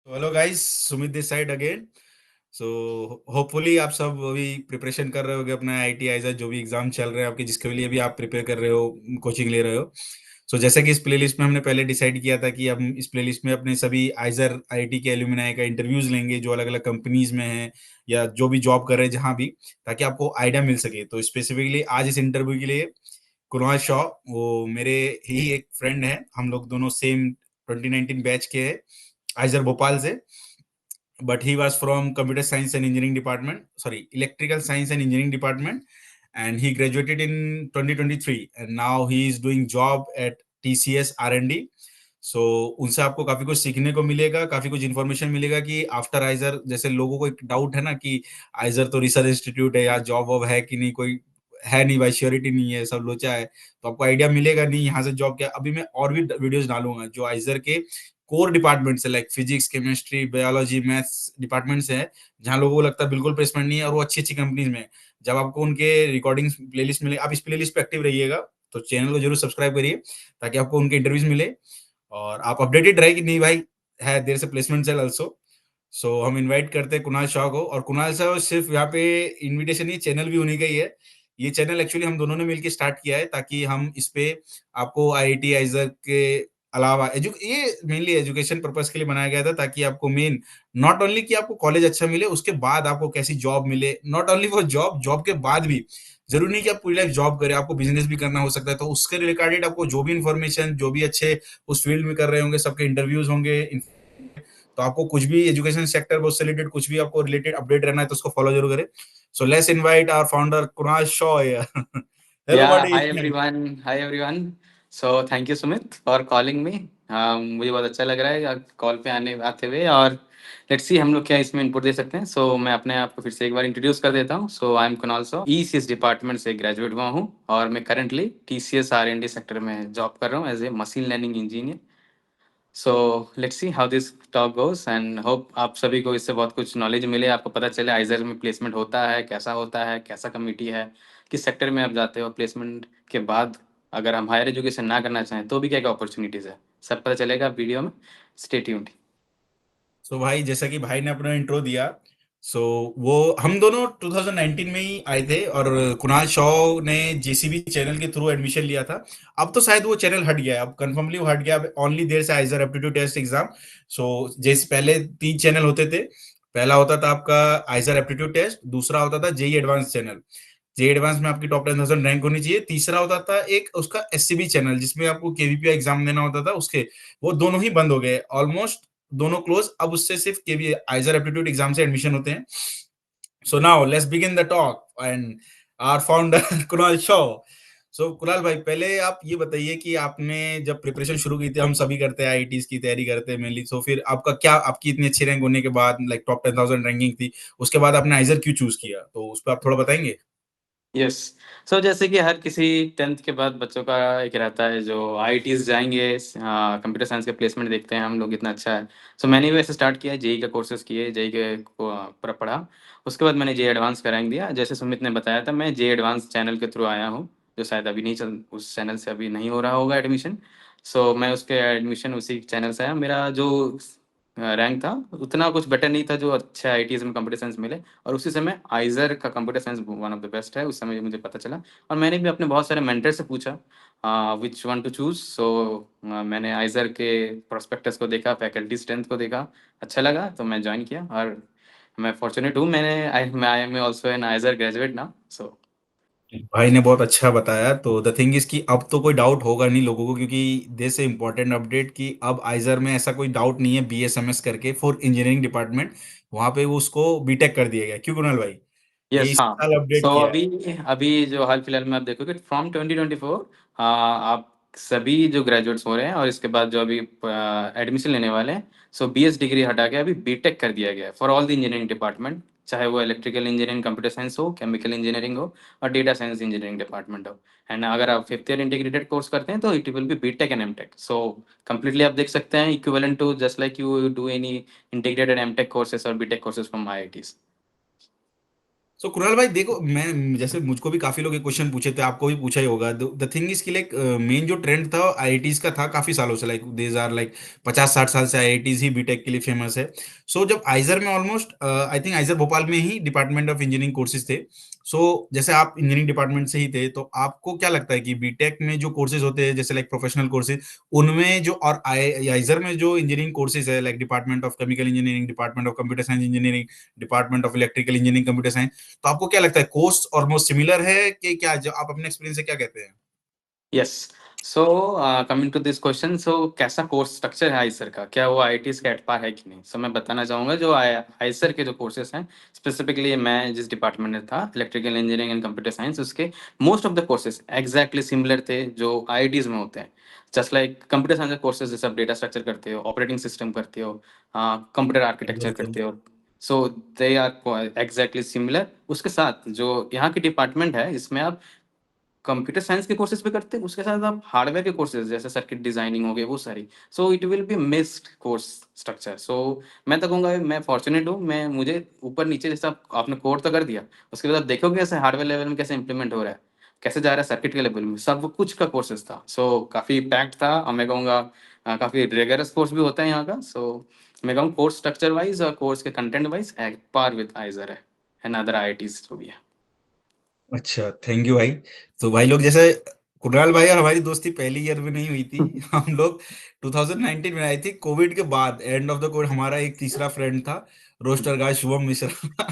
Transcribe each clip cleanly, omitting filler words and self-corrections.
Hello guys, Sumit this side again. So hopefully आप सब अभी प्रिपरेशन कर रहे होगे अपना आईटी आइज़र जो भी एग्जाम चल रहे हैं आपके, जिसके लिए भी आप प्रिपेयर कर रहे हो, कोचिंग ले रहे हो। सो जैसे कि इस प्लेलिस्ट में हमने पहले डिसाइड किया था कि हम इस प्लेलिस्ट में अपने सभी आइज़र आईटी के एल्यूमिनाई का इंटरव्यूज लेंगे जो अलग अलग कंपनीज में हैं या जो भी जॉब कर रहे हैं जहाँ भी, ताकि आपको आइडिया मिल सके। तो स्पेसिफिकली आज इस इंटरव्यू के लिए कुणाल शॉ, वो मेरे ही एक फ्रेंड है, हम लोग दोनों सेम 2019 बैच के हैं आइज़र भोपाल से। but he was from computer science and engineering department, sorry, electrical science and engineering department, and he graduated in 2023 and now he is doing job at TCS R&D. सो उनसे आपको काफी कुछ सीखने को मिलेगा, काफी कुछ इन्फॉर्मेशन मिलेगा कि आफ्टर आइजर, जैसे लोगों को एक डाउट है ना कि आइजर तो रिसर्च इंस्टीट्यूट है, या जॉब वॉब है कि नहीं, कोई है नहीं भाई, श्योरिटी नहीं है, सब लोचा है। तो आपको आइडिया मिलेगा नहीं यहाँ से जॉब क्या। अभी मैं और भी वीडियोस डालूंगा जो आइजर के कोर डिपार्टमेंट है, like physics, chemistry, biology, maths departments हैं, जहाँ लोगों को लगता है बिल्कुल प्लेसमेंट नहीं है और वो अच्छी अच्छी कंपनीज में है। जब आपको उनके रिकॉर्डिंग्स प्लेलिस्ट मिले, आप इस प्लेलिस्ट पे एक्टिव रहिएगा, तो चैनल को जरूर सब्सक्राइब करिए ताकि आपको उनके इंटरव्यूज मिले और आप अपडेटेड रहे कि नहीं भाई है देर से प्लेसमेंट सेल ऑल्सो। सो हम इनवाइट करते हैं कुणाल शाह को, और कुणाल शाह सिर्फ यहाँ पे इनविटेशन ही, चैनल भी उन्हीं का ही है। ये चैनल एक्चुअली हम दोनों ने मिलकर स्टार्ट किया है ताकि हम इस पे आपको आईआईटी आइजर के अलावा ये मेनली एजुकेशन पर्पस के लिए बनाया गया था, ताकि आपको मेन नॉट ओनली कि आपको कॉलेज अच्छा मिले, उसके बाद आपको कैसी जॉब मिले, नॉट ओनली वो जॉब, जॉब के बाद भी जरूरी नहीं कि आप पूरी लाइफ जॉब करें, आपको बिजनेस भी करना हो सकता है। तो उसके रिलेटेड आपको जो भी इन्फॉर्मेशन, जो भी अच्छे उस फील्ड में कर रहे होंगे, सबके इंटरव्यूज होंगे। तो आपको कुछ भी एजुकेशन सेक्टर उससे रिलेटेड कुछ भी आपको रिलेटेड अपडेट रहना है तो उसको फॉलो जरूर करें। So let's invite our founder Kunal Shaw. Hello Yeah, buddy. hi everyone. Hi everyone. So thank you Sumit for calling me. मुझे बहुत अच्छा लग रहा है कॉल पे आते हुए। और लेट्स सी हम लोग क्या इसमें इनपुट दे सकते हैं। मैं अपने आप को फिर से एक बार इंट्रोड्यूस कर देता हूँ। I am Kunal so, ECS department से ग्रेजुएट हुआ हूँ और मैं करंटली टीसीएस आर&डी सेक्टर में जॉब कर रहा हूँ as a machine learning engineer. Let's see how this talk goes and hope आप सभी को इससे बहुत कुछ नॉलेज मिले, आपको पता चले आइजर में प्लेसमेंट होता है, कैसा कमिटी है, किस सेक्टर में आप जाते हो प्लेसमेंट के बाद। अगर हम हायर एजुकेशन ना करना चाहें तो भी क्या क्या अपॉर्चुनिटीज़ है, सब पता चलेगा वीडियो में। Stay tuned. सो भाई, जैसा कि भाई ने अपना इंट्रो दिया, सो वो हम दोनों 2019 में ही आए थे, और कुणाल शॉ ने जेसीबी चैनल के थ्रू एडमिशन लिया था। अब तो शायद वो चैनल हट गया है, अब कंफर्मली वो हट गया, ओनली देयर से आइजर एप्टीट्यूड टेस्ट एग्जाम। सो जैसे पहले 3 चैनल होते थे, पहला होता था आपका आइजर एप्टीट्यूड टेस्ट, दूसरा होता था जेई एडवांस चैनल, जे एडवांस में आपकी टॉप 10,000 रैंक होनी चाहिए, तीसरा होता था एक उसका एससीबी चैनल जिसमें आपको केवीपीआई एग्जाम देना होता था उसके। वो दोनों ही बंद हो गए ऑलमोस्ट, दोनों क्लोज। अब उससे सिर्फ केवी आइजर एप्टीट्यूड एग्जाम से एडमिशन होते हैं। So now let's begin the talk and our founder Kunal Shaw. So Kunal भाई, पहले आप ये बताइए कि आपने जब प्रिपरेशन शुरू की थी, हम सभी करते हैं आईआईटीज की तैयारी करते हैं मेनली, तो फिर आपका क्या, आपकी इतनी अच्छी रैंक होने के बाद, लाइक टॉप 10,000 रैंकिंग थी, उसके बाद आपने आइजर क्यों चूज किया, तो उस पर आप थोड़ा बताएंगे। यस। जैसे कि हर किसी 10th के बाद बच्चों का एक रहता है जो आईआईटीज जाएंगे, कंप्यूटर साइंस के प्लेसमेंट देखते हैं हम लोग, इतना अच्छा है। मैंने भी ऐसे स्टार्ट किया, जेई का कोर्सेज किए, जेई के को पूरा पढ़ा। उसके बाद मैंने जेई एडवांस का रैंक दिया। जैसे सुमित ने बताया था, मैं जेई एडवांस चैनल के थ्रू आया हूँ, जो शायद अभी नहीं चल, उस चैनल से अभी नहीं हो रहा होगा एडमिशन। मैं उसके एडमिशन उसी चैनल से आया। मेरा जो रैंक था उतना कुछ बेटर नहीं था जो अच्छे आईटीज में कंप्यूटर साइंस मिले, और उसी समय आइजर का computer science one of the best है, उस समय मुझे पता चला। और मैंने भी अपने बहुत सारे मेंटर से पूछा विच वन टू चूज। मैंने आइजर के प्रोस्पेक्टस को देखा, फैकल्टी स्ट्रेंथ को देखा, अच्छा लगा तो मैं ज्वाइन किया। और मैं फॉर्चुनेट हूँ, I am also an आइजर graduate now. भाई ने बहुत अच्छा बताया। तो द थिंग इज कि अब तो कोई डाउट होगा नहीं लोगों को, क्योंकि दे से इम्पोर्टेंट अपडेट कि अब आइजर में ऐसा कोई डाउट नहीं है, बीएसएमएस करके फॉर इंजीनियरिंग डिपार्टमेंट, वहां पे वो उसको बीटेक कर दिया गया। क्यों कुणाल भाई, ये यस, इस हाँ। साल अपडेट किया है। अभी अभी जो हाल फिलहाल में आप देखोगे फ्रॉम 2024, आप सभी जो ग्रेजुएट्स हो रहे हैं और इसके बाद जो अभी एडमिशन लेने वाले हैं, बीएस डिग्री हटा के अभी बीटेक कर दिया गया है for all the engineering department, चाहे वो इलेक्ट्रिकल इंजीनियरिंग, कंप्यूटर साइंस हो, केमिकल इंजीनियरिंग हो, और डेटा साइंस इंजीनियरिंग डिपार्टमेंट हो। एंड अगर आप 5th ईयर इंटीग्रेटेड कोर्स करते हैं तो it will be BTech and MTech. Completely आप देख सकते हैं equivalent to just like you do any integrated MTech courses और BTech courses from IITs. So Kunal भाई देखो, मैं जैसे मुझको भी काफी लोग ये क्वेश्चन पूछे थे, आपको भी पूछा ही होगा। द थिंग इज कि लाइक मेन जो ट्रेंड था आईआईटीज का था काफी सालों से, लाइक देज आर लाइक 50-60 साल से आईआईटीज ही बीटेक के लिए फेमस है। सो जब आइजर में ऑलमोस्ट आई थिंक आइजर भोपाल में ही डिपार्टमेंट ऑफ इंजीनियरिंग कोर्सेज थे। सो जैसे आप इंजीनियरिंग डिपार्टमेंट से ही थे, तो आपको क्या लगता है कि बीटेक में जो कोर्सेज होते हैं जैसे लाइक प्रोफेशनल कोर्सेज, उनमें जो और आइजर में जो इंजीनियरिंग कोर्सेज है like department of chemical engineering, department of computer science engineering, department of electrical engineering computer science, तो आपको क्या लगता है कोर्स ऑलमोस्ट सिमिलर है कि क्या, जो आप अपने एक्सपीरियंस से क्या कहते हैं? Yes. So coming to this question, so कैसा कोर्स स्ट्रक्चर है आईसर का, क्या वो आईआईटीज का एट पार है कि नहीं? सो मैं बताना चाहूंगा जो आईसर के जो कोर्सेज हैं, स्पेसिफिकली मैं जिस डिपार्टमेंट में था, electrical engineering and computer science, उसके most of the courses exactly similar थे जो आईआईटीज में होते हैं। Just like computer science courses, जैसे आप डेटा स्ट्रक्चर करते हो, ऑपरेटिंग सिस्टम करते हो, कंप्यूटर आर्किटेक्चर बिल्कुल। करते हो, सो दे आर एग्जैक्टली सिमिलर। उसके साथ जो यहाँ की डिपार्टमेंट है, इसमें आप कंप्यूटर साइंस के कोर्सेज भी करते हैं, उसके साथ आप हार्डवेयर के कोर्सेज जैसे सर्किट डिजाइनिंग हो गए, वो सारी। So it will be mixed course structure. So मैं तो कहूँगा मैं फॉर्चुनेट हूँ, मैं मुझे ऊपर नीचे जैसा आपने कोड तो कर दिया, उसके बाद आप देखोगे कैसे हार्डवेयर लेवल में कैसे इंप्लीमेंट हो रहा है, कैसे जा रहा है सर्किट के लेवल में, सब कुछ का कोर्सेज था। सो काफी पैक्ड था, और मैं कहूँगा काफी रेगरस कोर्स भी होता है यहाँ का। सो मैं कहूँ कोर्स स्ट्रक्चर वाइज और कोर्स के content wise at par with IISER है एंड अदर आईआईटीज जो भी है। अच्छा, थैंक यू भाई। तो भाई लोग जैसे कुणाल भाई और हमारी दोस्ती पहली ईयर में नहीं हुई थी। हम लोग 2019 में आई थी, कोविड के बाद, एंड ऑफ द कोविड, हमारा एक तीसरा फ्रेंड था, रोस्टर गाय शुभम मिश्रा।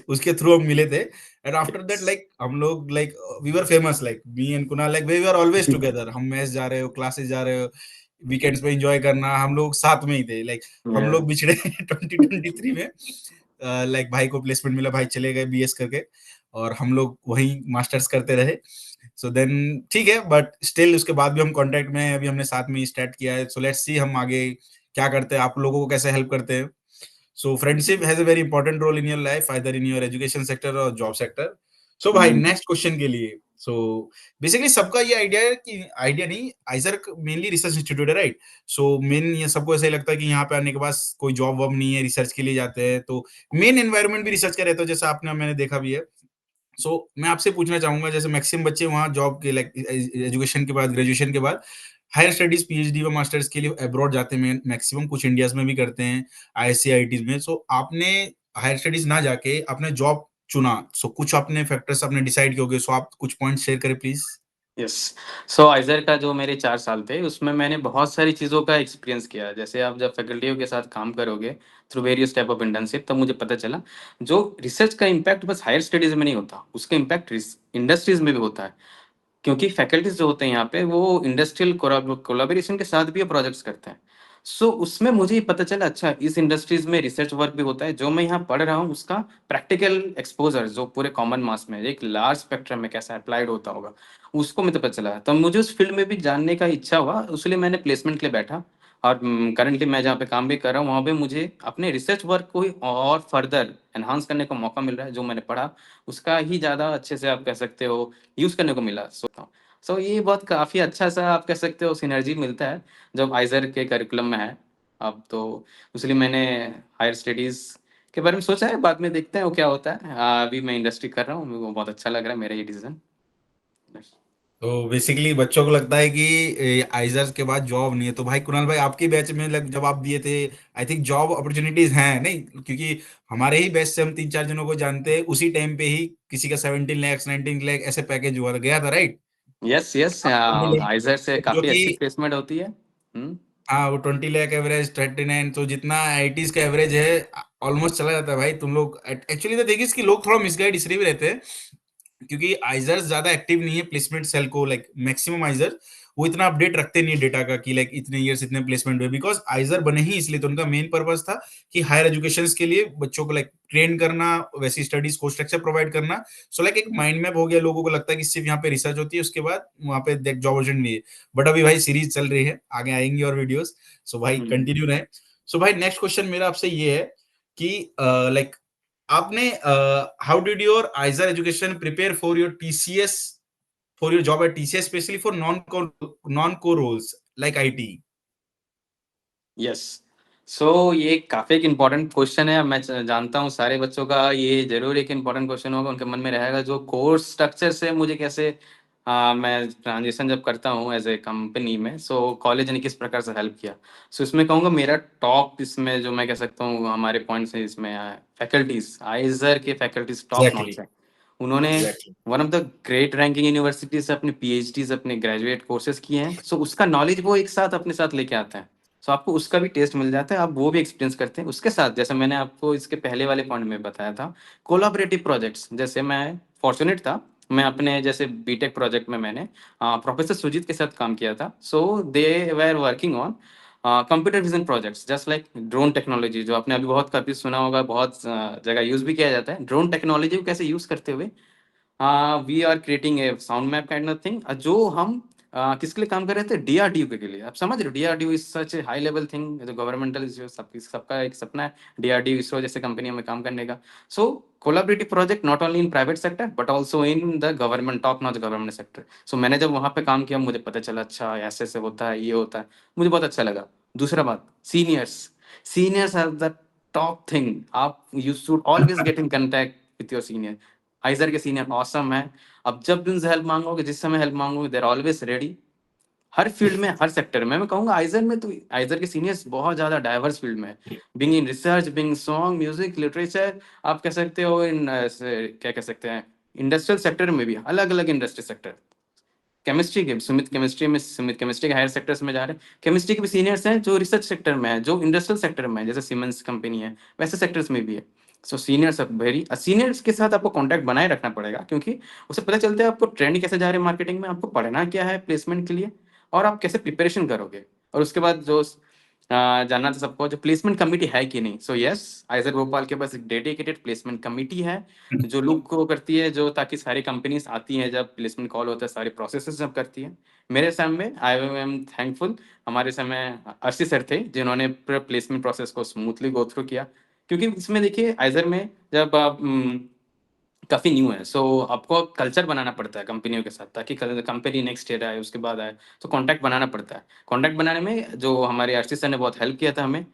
उसके थ्रू हम मिले थे। And after that Yes. Like हम लोग like we were famous, like me and Kunal, like we were always together. हम मैच जा रहे हो, क्लासेस जा रहे हो, वीकेंड्स पे एंजॉय करना, हम लोग साथ में ही थे। लाइक हम Yeah. लोग बिछड़े 2023 में। लाइक भाई को प्लेसमेंट मिला, भाई चले गए बीएस करके, और हम लोग वहीं मास्टर्स करते रहे। सो देन ठीक है, बट स्टिल उसके बाद भी हम कांटेक्ट में हैं, अभी हमने साथ में स्टार्ट किया है। सो लेट्स सी हम आगे क्या करते हैं, आप लोगों को कैसे हेल्प करते हैं। So friendship has a very important role in your life, either in your education sector और जॉब सेक्टर। सो भाई Mm. नेक्स्ट क्वेश्चन के लिए, सो बेसिकली सबका ये आइडिया है कि, आइडिया नहीं, आइजर मेनली रिसर्च इंस्टीट्यूट है, राइट? सो मेन ये सबको ऐसा ही लगता है कि यहाँ पे आने के बाद कोई जॉब वॉब नहीं है, रिसर्च के लिए जाते हैं, तो मेन एनवायरनमेंट भी रिसर्च का रहता है, जैसा आपने, मैंने देखा भी है। सो मैं आपसे पूछना चाहूंगा, जैसे मैक्सिमम बच्चे वहाँ जॉब के, लाइक एजुकेशन के बाद, ग्रेजुएशन के बाद हायर स्टडीज, पीएचडी व मास्टर्स के लिए अब्रॉड जाते हैं मैक्सिमम, कुछ इंडियाज में भी करते हैं, आईएससी आईआईटीज में। सो आपने हायर स्टडीज ना जाके आपने जॉब चुना, सो कुछ अपने फैक्टर्स आपने डिसाइड किए होंगे, सो आप कुछ पॉइंट शेयर करें प्लीज। यस। सो आइजर का जो मेरे 4 साल थे, उसमें मैंने बहुत सारी चीज़ों का एक्सपीरियंस किया। जैसे आप जब फैकल्टियों के साथ काम करोगे through various type of internship, तब मुझे पता चला जो रिसर्च का इम्पैक्ट बस हायर स्टडीज में नहीं होता, उसका इम्पैक्ट इंडस्ट्रीज में भी होता है। क्योंकि फैकल्टीज जो होते हैं यहाँ पे, वो इंडस्ट्रियल कोलाबोरेशन के साथ भी प्रोजेक्ट्स करते हैं। सो उसमें मुझे ये पता चला, अच्छा इस इंडस्ट्रीज में रिसर्च वर्क भी होता है, जो मैं यहाँ पढ़ रहा हूँ उसका प्रैक्टिकल एक्सपोजर जो पूरे कॉमन मास में एक लार्ज स्पेक्ट्रम में कैसा अप्लाइड होता होगा, उसको मुझे पता चला। तो मुझे उस फील्ड में भी जानने का इच्छा हुआ, इसलिए मैंने प्लेसमेंट के लिए बैठा। और करंटली मैं जहाँ पे काम भी कर रहा हूँ, वहाँ पे मुझे अपने रिसर्च वर्क को ही और फर्दर एनहांस करने का मौका मिल रहा है। जो मैंने पढ़ा उसका ही ज़्यादा अच्छे से आप कह सकते हो यूज़ करने को मिला। सो ये बहुत काफ़ी अच्छा सा आप कह सकते हो सिनर्जी मिलता है जब आइजर के करिकुलम में है। अब तो इसलिए मैंने हायर स्टडीज़ के बारे में सोचा है, बाद में देखते हैं वो क्या होता है। अभी मैं इंडस्ट्री कर रहा हूँ, मेरे को बहुत अच्छा लग रहा है मेरा ये डिसीजन। तो बेसिकली बच्चों को लगता है कि आइजर्स के बाद जॉब नहीं है, तो भाई कुणाल भाई आपके बैच में जब आप दिए थे, आई थिंक जॉब अपॉर्चुनिटीज हैं नहीं? क्योंकि हमारे ही बैच से हम 3-4 जनों को जानते हैं, उसी टाइम पे ही किसी का 17 लाख 19 लाख ऐसे पैकेज हुआ गया था, राइट? यस यस, आपको मिले, आइजर से जो काफ़ी कि अच्छी प्लेसमेंट होती है। हाँ, वो 20 लाख एवरेज, 39, तो जितना आईटीज का एवरेज है ऑलमोस्ट चला जाता है भाई। तुम लोग एक्चुअली तो देखिए, इसकी लोग थोड़ा मिसगाइड इसलिए भी रहते हैं क्योंकि आइजर्स ज्यादा एक्टिव नहीं है प्लेसमेंट सेल को, लाइक मैक्सिमम आइजर्स वो इतना अपडेट रखते नहीं है डेटा का कि लाइक इतने ईयर्स इतने प्लेसमेंट हुए, बिकॉज आइजर बने ही इसलिए, तो उनका मेन पर्पस था कि हायर एजुकेशन के लिए बच्चों को लाइक ट्रेन करना, वैसी स्टडीज को स्ट्रक्चर प्रोवाइड करना। सो लाइक एक माइंड मैप हो गया, लोगों को लगता है कि सिर्फ यहाँ पे रिसर्च होती है, उसके बाद वहाँ पे जॉब अपॉर्चुनिटी है। बट अभी भाई सीरीज चल रही है, आगे आएंगी और वीडियोस, सो भाई हम्म। कंटिन्यू रहे। सो भाई नेक्स्ट क्वेश्चन मेरा आपसे ये है कि लाइक आपने how did your IISER education prepare for your TCS, for your job at TCS, specially for non core roles like IT? Yes. ये काफ़ी एक इम्पोर्टेंट क्वेश्चन है। मैं जानता हूँ सारे बच्चों का ये ज़रूर एक इम्पोर्टेंट क्वेश्चन होगा, उनके मन में रहेगा जो कोर्स स्ट्रक्चर से मुझे कैसे मैं ट्रांज़िशन जब करता हूँ एज़ ए कंपनी में, कॉलेज ने किस प्रकार से हेल्प किया। इसमें कहूँगा मेरा टॉप इसमें जो मैं कह सकता हूँ हमारे पॉइंट्स हैं इसमें फैकल्टीज़, आइज़र के फैकल्टीज़ टॉप एग्जैक्टली, नॉच है। उन्होंने exactly. One of the great ranking university से अपने पीएचडीज़, अपने ग्रेजुएट कोर्सेज़ किए हैं। उसका नॉलेज वो एक साथ अपने साथ लेके आते हैं। आपको उसका भी टेस्ट मिल जाता है, आप वो भी एक्सपीरियंस करते हैं। उसके साथ जैसे मैंने आपको इसके पहले वाले पॉइंट में बताया था, कोलैबोरेटिव प्रोजेक्ट्स जैसे मैं फॉर्च्यूनेट था, मैं अपने जैसे बीटेक प्रोजेक्ट में मैंने प्रोफेसर सुजीत के साथ काम किया था। They were working on computer vision projects just like drone technology, जो आपने अभी बहुत काफ़ी सुना होगा, बहुत जगह यूज़ भी किया जाता है। ड्रोन टेक्नोलॉजी को कैसे यूज़ करते हुए we are creating a sound map kind of thing, जो हम किसके लिए काम कर रहे थे, डीआरडीओ के लिए। आप समझ रहे हो, DRDO is such A high level thing, जो गवर्नमेंटल जो सबका एक सपना है, डीआरडीओ इसरो जैसे कंपनियों में काम करने का। Collaborative project not only in private sector but also in the government, top notch government sector. मैंने जब वहां पे काम किया मुझे पता चला अच्छा ऐसे ऐसे होता है, ये होता है, मुझे बहुत अच्छा लगा। दूसरा बात, seniors, seniors are the top thing. आप you should always get in contact with your senior. IISER के सीनियर ऑसम है। अब जब भी उनसे हेल्प मांगोगे, जिस समय हेल्प मांगोगे, देर ऑलवेज रेडी। हर फील्ड में, हर सेक्टर में, मैं कहूंगा आइजर में तो आइजर के सीनियर्स बहुत ज्यादा डाइवर्स फील्ड में, being in research, being song, music, literature, आप कह सकते हो इन क्या कह सकते हैं, इंडस्ट्रियल सेक्टर में भी अलग अलग इंडस्ट्री सेक्टर। केमिस्ट्री के सुमित केमिस्ट्री के हायर सेक्टर्स में जा रहे हैं। केमिस्ट्री के भी सीनियर्स हैं जो रिसर्च सेक्टर में है, जो इंडस्ट्रियल सेक्टर में है, जैसे सीमेंस कंपनी है, वैसे सेक्टर्स में भी है। सीनियर्स वेरी, सीनियर्स के साथ आपको कांटेक्ट बनाए रखना पड़ेगा, क्योंकि उससे पता चलता है आपको ट्रेंड कैसे जा रहे हैं मार्केटिंग में, आपको पढ़ना क्या है प्लेसमेंट के लिए, और आप कैसे प्रिपरेशन करोगे। और उसके बाद जो जानना था सबको, जो प्लेसमेंट कमिटी है कि नहीं। यस, आइजर भोपाल के पास एक डेडिकेटेड प्लेसमेंट कमिटी है, जो लुक को करती है, जो ताकि सारी कंपनीज आती हैं, जब प्लेसमेंट कॉल होता है, सारी प्रोसेस जब करती है। मेरे समय आई एम थैंकफुल, हमारे समय अर्शी सर थे जिन्होंने पूरा प्लेसमेंट प्रोसेस को स्मूथली गो थ्रू किया। क्योंकि इसमें देखिए आइजर में जब आप काफ़ी न्यू है, आपको कल्चर बनाना पड़ता है कंपनियों के साथ, ताकि कंपनी नेक्स्ट ईयर आए, उसके बाद आए, तो कॉन्टैक्ट बनाना पड़ता है। कॉन्टैक्ट बनाने में जो हमारे आशीष सर ने बहुत हेल्प किया था हमें।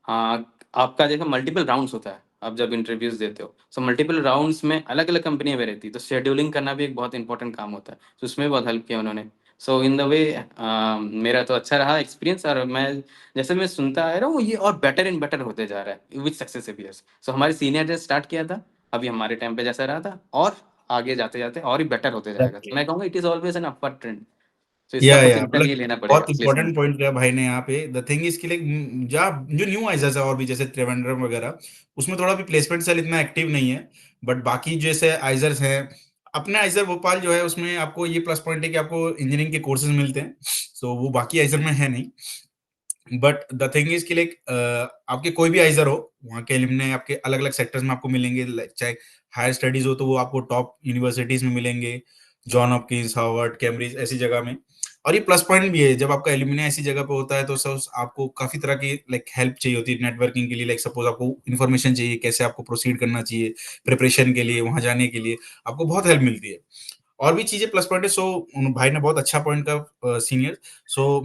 आपका देखो मल्टीपल राउंड्स होता है, आप जब इंटरव्यूज देते हो, मल्टीपल राउंड्स में अलग अलग कंपनियां भी रहती है, तो शेड्यूलिंग करना भी एक बहुत इंपॉर्टेंट काम होता है। उसमें बहुत हेल्प किया उन्होंने। इन द वे मेरा तो अच्छा रहा एक्सपीरियंस, और मैं जैसे मैं सुनता आ रहा हूँ ये और बेटर एंड बेटर होते जा रहा है विद सक्सेसिव ईयर्स। हमारे सीनियर ने स्टार्ट किया था, अभी हमारे टाइम पे जैसा रहा था, और आगे जाते जाते और भी बेटर होते जाएगा। तो मैं कहूंगा it is always an upward trend. इससे आपको या चिंता नहीं मतलब लेना पड़ेगा बहुत इंपॉर्टेंट प्लेसमेंट। पॉइंट किया भाई ने यहाँ पे। द थिंग इज कि लाइक जहाँ जो न्यू आइजर्स है और भी जैसे त्रिवेंद्रम वगैरह, उसमें थोड़ा भी प्लेसमेंट सेल इतना एक्टिव नहीं है। बट बाकी जैसे आइजर्स हैं, अपने आइजर भोपाल जो है उसमें आपको ये प्लस पॉइंट है कि आपको इंजीनियरिंग के कोर्सेज मिलते हैं। वो बाकी आइजर में है नहीं। बट द थिंग इज कि लाइक आपके कोई भी आइजर हो, वहाँ के एलुमनाई आपके अलग अलग सेक्टर्स में आपको मिलेंगे। चाहे हायर स्टडीज हो तो वो आपको टॉप यूनिवर्सिटीज में मिलेंगे, जॉन हॉपकिंस, हार्वर्ड, कैम्ब्रिज, ऐसी जगह में। और ये प्लस पॉइंट भी है, जब आपका एलुमनाई ऐसी जगह पे होता है तो सब आपको काफी तरह की लाइक हेल्प चाहिए होती है नेटवर्किंग के लिए। लाइक सपोज आपको इन्फॉर्मेशन चाहिए, कैसे आपको प्रोसीड करना चाहिए प्रिपरेशन के लिए, वहां जाने के लिए आपको बहुत हेल्प मिलती है। और भी चीजें प्लस पॉइंट है। भाई ने बहुत अच्छा पॉइंट का सीनियर।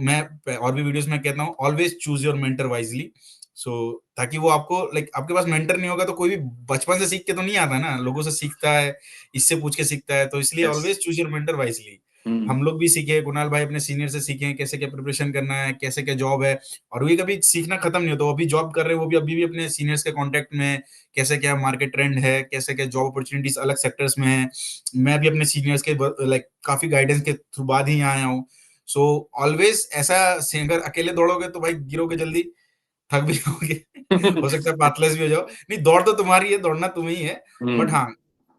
मैं और भी वीडियोस में कहता हूँ, always choose your mentor wisely. ताकि वो आपको लाइक आपके पास मेंटर नहीं होगा तो कोई भी बचपन से सीख के तो नहीं आता ना, लोगों से सीखता है, इससे पूछ के सीखता है। तो इसलिए yes. Always choose your mentor wisely. हम लोग भी सीखे, कुणाल भाई अपने सीनियर से सीखे कैसे क्या प्रिपरेशन करना है, कैसे क्या जॉब है। और वो कभी सीखना खत्म नहीं होता। वो अभी जॉब कर रहे हैं, वो भी अभी भी अपने सीनियर्स के कांटेक्ट में है, कैसे क्या मार्केट ट्रेंड है, कैसे क्या जॉब अपॉर्चुनिटीज अलग सेक्टर्स में है। मैं भी अपने सीनियर्स के लाइक काफी गाइडेंस के थ्रू बाद ही यहाँ आया हूँ। ऑलवेज ऐसा अगर अकेले दौड़ोगे तो भाई गिरोगे जल्दी, थक भी जाओगे। हो सकता है पार्टलेस भी हो जाओ। नहीं, दौड़ तो तुम्हारी है, दौड़ना तुम्हें ही है। बट हाँ,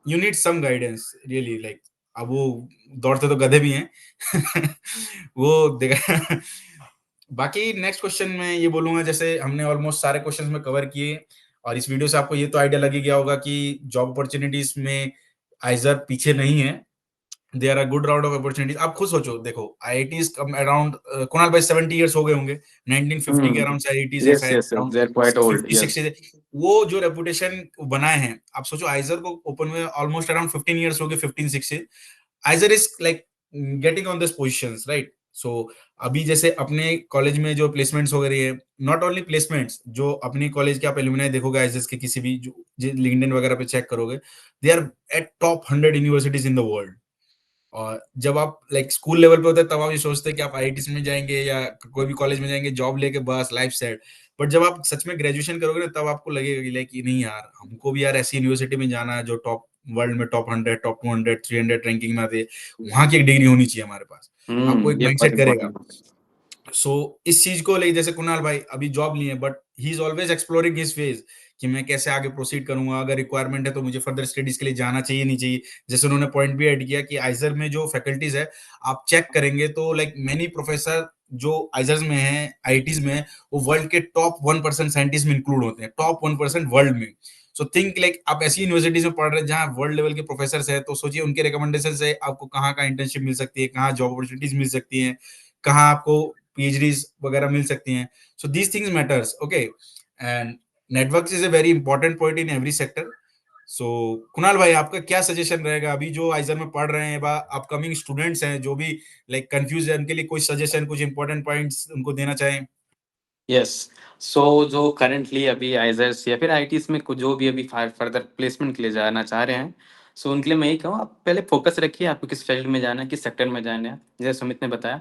you need some guidance really like. अब वो दौड़ते तो गधे भी हैं। वो देखा। बाकी नेक्स्ट क्वेश्चन में ये बोलूंगा, जैसे हमने ऑलमोस्ट सारे क्वेश्चन में कवर किए, और इस वीडियो से आपको ये तो आइडिया लग ही गया होगा कि जॉब अपॉर्चुनिटीज में आइजर पीछे नहीं है। They are a good round of opportunities. आप खुद सोचो, देखो आईआईटीज कम अराउंड, कुणाल भाई 70 इयर्स हो गए होंगे, 1950 के अराउंड से आईआईटीज है यस शायद, yes yes, around they are quite old, 50 yes. 60। वो जो रेपुटेशन बनाए हैं, आप सोचो आइजर को ओपन में ऑलमोस्ट अराउंड 15 इयर्स हो गए, 15 16। IISER is like getting on this position, right. So अभी जैसे अपने कॉलेज में जो प्लेसमेंट्स हो रही है, नॉट ओनली प्लेसमेंट्स, जो अपनी कॉलेज के आप एलुमनाई देखोगे आईएसएस के किसी भी जो लिंक्डइन वगैरह पे चेक करोगे, they are at top 100 universities in the world. और जब आप लाइक स्कूल लेवल पे होते हैं तब आप ये सोचते हैं कि आप आईआईटी में जाएंगे या कोई भी कॉलेज में जाएंगे जॉब लेके बस लाइफ सेट। बट जब आप सच में ग्रेजुएशन करोगे ना तब आपको लगेगा कि लाइक नहीं यार, हमको भी यार ऐसी यूनिवर्सिटी में जाना है जो टॉप वर्ल्ड में टॉप 100, टॉप 200, 300 रैंकिंग में आती है। वहां की एक डिग्री होनी चाहिए हमारे पास। आपको एक ये बहुत माइंडसेट करेगा। इम्पोर्टेंट। सो इस चीज को लेके जैसे कुणाल भाई अभी जॉब लिए but he is always exploring his phase कि मैं कैसे आगे प्रोसीड करूंगा, अगर रिक्वायरमेंट है तो मुझे फर्दर स्टडीज के लिए जाना चाहिए नहीं चाहिए। जैसे उन्होंने पॉइंट भी ऐड किया कि आइजर में जो फैकल्टीज है आप चेक करेंगे तो लाइक मेनी प्रोफेसर जो आइजर्स में है आईटीज में वो वर्ल्ड के टॉप 1% साइंटिस्ट में इंक्लूड होते हैं, टॉप 1% वर्ल्ड में। सो थिंक लाइक आप ऐसी यूनिवर्सिटीज में पढ़ रहे हैं जहाँ वर्ल्ड लेवल के प्रोफेसर है, तो सोचिए उनके रिकमेंडेशन से आपको कहाँ का इंटर्नशिप मिल सकती है, कहाँ जॉब अपॉर्चुनिटीज मिल सकती है, कहाँ आपको पीएचडीज वगैरह मिल सकती हैं। So these things matters, okay. And network is a very important point in every sector. So Kunal भाई आपका क्या सजेशन रहेगा अभी जो आइजर में पढ़ रहे हैं, अपकमिंग स्टूडेंट्स हैं जो भी लाइक कंफ्यूज है, उनके लिए कोई सजेशन, कुछ इंपॉर्टेंट पॉइंट्स उनको देना चाहें? यस। सो जो करंटली अभी आइजर्स या फिर आईटीज में जो भी अभी फर्दर प्लेसमेंट के लिए जाना चाह रहे हैं, सो उनके लिए मैं यही कहूँ, आप पहले फोकस रखिए आपको किस फील्ड में जाना है, किस सेक्टर में जाना है। जैसे सुमित ने बताया,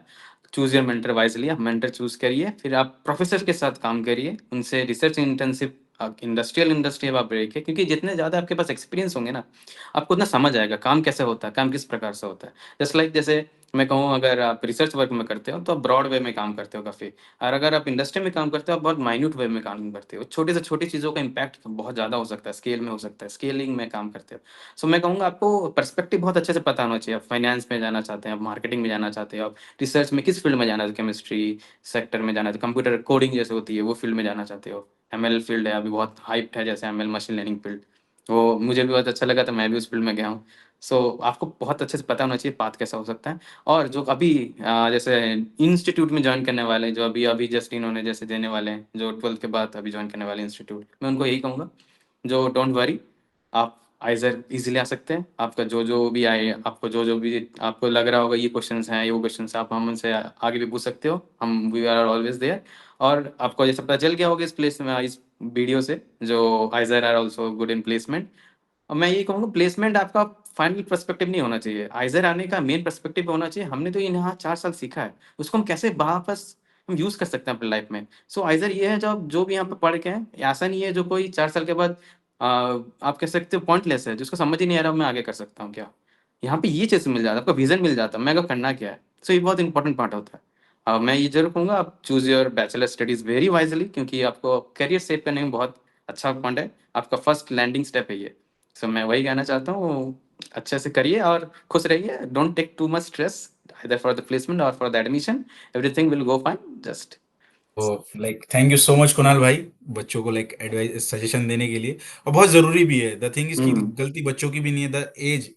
चूज योर मेंटर वाइजली, आप मेंटर चूज करिए, फिर आप प्रोफेसर के साथ काम करिए, उनसे रिसर्च इंटर्नशिप, इंडस्ट्री अब आप देखिए, क्योंकि जितने ज़्यादा आपके पास एक्सपीरियंस होंगे ना, आपको उतना समझ आएगा काम कैसे होता है, काम किस प्रकार से होता है। जैसे मैं कहूँ, अगर आप रिसर्च वर्क में करते हो तो आप ब्रॉड वे में काम करते हो काफ़ी, और अगर आप इंडस्ट्री में काम करते हो आप बहुत माइन्यूट वे में काम करते हो। छोटी से छोटी चीज़ों का इम्पैक्ट बहुत ज़्यादा हो सकता है, स्केल में हो सकता है, स्केलिंग में काम करते हो। सो मैं कहूँगा आपको पर्सपेक्टिव बहुत अच्छे से पता होना चाहिए। आप फाइनेंस में जाना चाहते हैं, आप मार्केटिंग में जाना चाहते हो, आप रिसर्च में किस फील्ड में जाना है, केमिस्ट्री सेक्टर में जाना है, कंप्यूटर कोडिंग जैसे होती है वो फील्ड में जाना चाहते हो, एमएल फील्ड है अभी बहुत हाइप है, जैसे एमएल मशीन लर्निंग फील्ड, वो मुझे भी बहुत अच्छा लगा था, मैं भी उस फील्ड में गया हूँ। सो आपको बहुत अच्छे से पता होना चाहिए पाथ कैसा हो सकता है। और जो अभी जैसे इंस्टीट्यूट में ज्वाइन करने वाले, जो अभी अभी जस्ट इन्होंने जैसे देने वाले हैं, जो 12th के बाद अभी ज्वाइन करने वाले इंस्टीट्यूट, मैं उनको यही कहूँगा, जो डोंट वरी, आप आइज़र इजीली आ सकते हैं। आपका जो भी आए, आपको जो भी आपको लग रहा होगा ये क्वेश्चंस हैं, ये वो क्वेश्चंस, आप हम उनसे आगे भी पूछ सकते हो, हम वी आर ऑलवेज देयर। और आपको जैसे पता चल गया होगा इस प्लेस में, इस वीडियो से, जो IISER are also good in placement. और मैं ये कहूँगा, प्लेसमेंट आपका फाइनल पर्सपेक्टिव नहीं होना चाहिए, आइज़र आने का मेन पर्सपेक्टिव होना चाहिए, हमने तो यहाँ 4 साल सीखा है, उसको हम कैसे वापस हम यूज़ कर सकते हैं अपनी लाइफ में। सो आइज़र ये है, जब जो भी यहाँ पे पढ़ के हैं, ऐसा नहीं है जो कोई 4 साल के बाद आप कह सकते हो पॉइंटलेस है, जिसको समझ ही नहीं आ रहा मैं आगे कर सकता हूँ क्या? यहाँ पे ये चीज़ मिल जाता है, आपको विज़न मिल जाता है, मैं आगे करना क्या है? सो ये बहुत इंपॉर्टेंट पार्ट होता है। मैं ये ज़रूर कहूँगा, आप choose your bachelor studies very wisely, क्योंकि आपको करियर सेव करने में बहुत अच्छा पॉइंट है, आपका फर्स्ट लैंडिंग स्टेप है ये। सो मैं वही कहना चाहता हूँ, अच्छे से करिए और खुश रहिए, don't take too much stress either for the placement और for the admission, everything will go fine, just तो like thank you so much Kunal भाई, बच्चों को लाइक एडवाइस सजेशन देने के लिए। और बहुत जरूरी भी है, द थिंग इज की हुँ, गलती बच्चों की भी नहीं है। द एज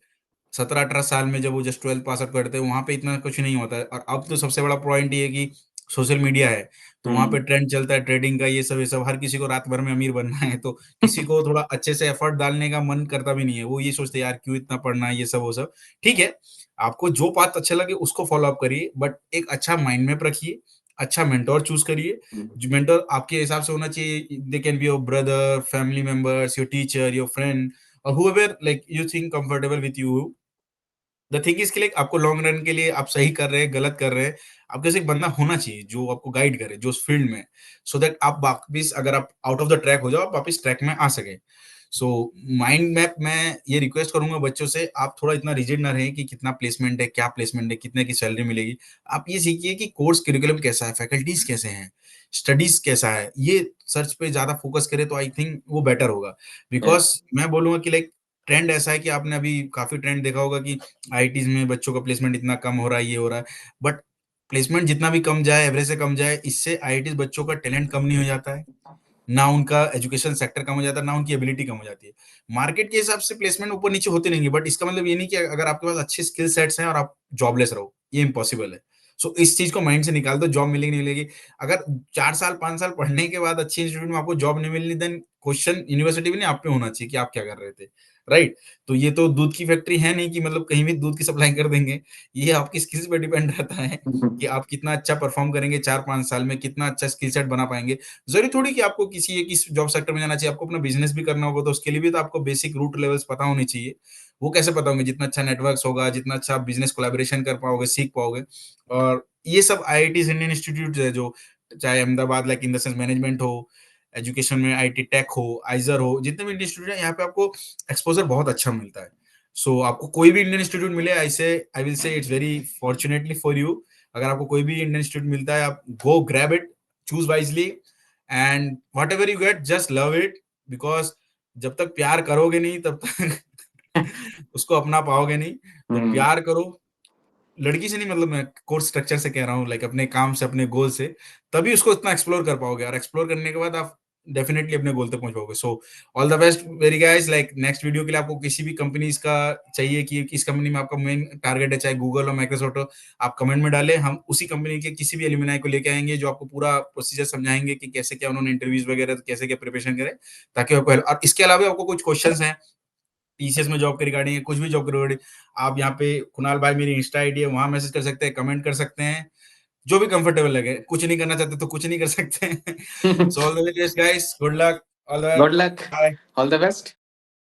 17-18 साल में जब वो जस्ट 12th पास आउट करते हैं वहां पे इतना कुछ नहीं होता है। और अब तो सबसे बड़ा पॉइंट ये है कि सोशल मीडिया है, तो वहां पे हुँ, ट्रेंड चलता है ट्रेडिंग का, ये सब हर किसी को रात भर में अमीर बनना है। तो किसी को थोड़ा अच्छे से एफर्ट डालने का मन करता भी नहीं है, वो ये सोचते हैं यार क्यों इतना पढ़ना है, ये सब वो सब। ठीक है, आपको जो बात अच्छा लगे उसको फॉलो अप करिए, बट एक अच्छा माइंड मैप रखिए, अच्छा मेंटोर चूज करिए। हुँ, जो मेंटोर आपके हिसाब से होना चाहिए, they can be your brother, family members, your teacher, your friend, और whoever like you think comfortable with you। The thing is के लिए आपको लॉन्ग रन के लिए आप सही कर रहे हैं गलत कर रहे हैं, आपके जैसे एक बंदा होना चाहिए जो आपको गाइड करे, जो उस फील्ड में, सो दैट आप वापिस अगर आप आउट ऑफ द ट्रैक हो जाओ आप वापिस ट्रैक में आ सके। सो माइंड मैप मैं ये रिक्वेस्ट करूंगा बच्चों से, आप थोड़ा इतना रिजिड ना रहे कि कितना प्लेसमेंट है, क्या प्लेसमेंट है, कितने की सैलरी मिलेगी। आप ये सीखिए कि कोर्स करिकुलम कैसा है, फैकल्टीज कैसे हैं, स्टडीज कैसा है, ये सर्च पे ज्यादा फोकस करें तो आई थिंक वो बेटर होगा। बिकॉज यस, मैं बोलूंगा कि लाइक ट्रेंड ऐसा है कि आपने अभी काफी ट्रेंड देखा होगा कि आईआईटीज में बच्चों का प्लेसमेंट इतना कम हो रहा है, ये हो रहा है। बट प्लेसमेंट जितना भी कम जाए, एवरेज से कम जाए, इससे आईआईटीज बच्चों का टैलेंट कम नहीं हो जाता है, ना उनका एजुकेशन सेक्टर कम हो जाता है, ना उनकी एबिलिटी कम हो जाती है। मार्केट के हिसाब से प्लेसमेंट ऊपर नीचे होते रहेंगे, बट इसका मतलब ये नहीं कि अगर आपके पास अच्छे स्किल सेट्स हैं और आप जॉबलेस रहो, ये इम्पॉसिबल है। सो इस चीज को माइंड से निकाल दो, जॉब मिलेगी नहीं मिलेगी। अगर 4 साल 5 साल पढ़ने के बाद अच्छी इंस्टीट्यूट में आपको जॉब नहीं मिलनी, देन क्वेश्चन यूनिवर्सिटी भी नहीं आप पे होना चाहिए कि आप क्या कर रहे थे। राइट? तो ये तो दूध की फैक्ट्री है नहीं कि मतलब कहीं भी दूध की सप्लाई कर देंगे। ये आपकी स्किल्स पे डिपेंड रहता है कि आप कितना अच्छा परफ़ॉर्म करेंगे 4-5 साल में, कितना अच्छा स्किल सेट बना पाएँगे। ज़रूरी थोड़ी कि आपको किसी एक इस जॉब सेक्टर में जाना चाहिए, आपको अपना बिज़नेस भी करना होगा, तो उसके लिए भी तो आपको बेसिक रूट लेवल्स पता होने चाहिए। वो कैसे पता होंगे? जितना अच्छा नेटवर्क्स होगा, जितना अच्छा आप बिज़नेस कोलैबोरेशन कर पाओगे, सीख पाओगे। और ये सब आईआईटीज़, इंडियन इंस्टीट्यूट्स है जो चाहे Ahmedabad like in the sense management हो, एजुकेशन में आईटी टेक हो, आइज़र हो, जितने भी इंडियन इंस्टीट्यूट हैं, यहाँ पे आपको एक्सपोज़र बहुत अच्छा मिलता है। सो आपको कोई भी इंडियन इंस्टीट्यूट मिले, I will say it's very fortunately for you. अगर आपको कोई भी इंडियन इंस्टीट्यूट मिलता है, आप go grab it, choose wisely and whatever you get just love it, because जब तक प्यार करोगे नहीं तब तक उसको अपना पाओगे नहीं। तो हुँ। प्यार करो, लड़की से नहीं, मतलब मैं कोर्स स्ट्रक्चर से कह रहा हूँ, लाइक अपने काम से, अपने गोल से, तभी उसको इतना एक्सप्लोर कर पाओगे और एक्सप्लोर करने के बाद आप डेफिनिटली अपने गोल तक पहुंच पाओगे। सो all the best very guys, like next video के लिए आपको किसी भी कंपनीज का चाहिए कि किस कंपनी में आपका मेन टारगेट है, चाहे गूगल हो, माइक्रोसॉफ्ट हो, आप कमेंट में डालें, हम उसी कंपनी के किसी भी एलुमनाई को लेके आएंगे जो आपको पूरा प्रोसीजर समझाएंगे कि कैसे क्या उन्होंने इंटरव्यूज वगैरह कैसे क्या प्रिपरेशन करें, ताकि आपको help- और इसके अलावा आपको कुछ क्वेश्चंस हैं टीसीएस में जॉब के रिगार्डिंग है, कुछ भी जॉब के रिगार्डिंग, आप यहाँ पे कुणाल भाई मेरी इंस्टा आईडी है, वहां मैसेज कर सकते हैं, कमेंट कर सकते हैं, जो भी कंफर्टेबल लगे। कुछ नहीं करना चाहते तो कुछ नहीं कर सकते हैं। So all the best guys, good luck, all the good luck, bye. All the best.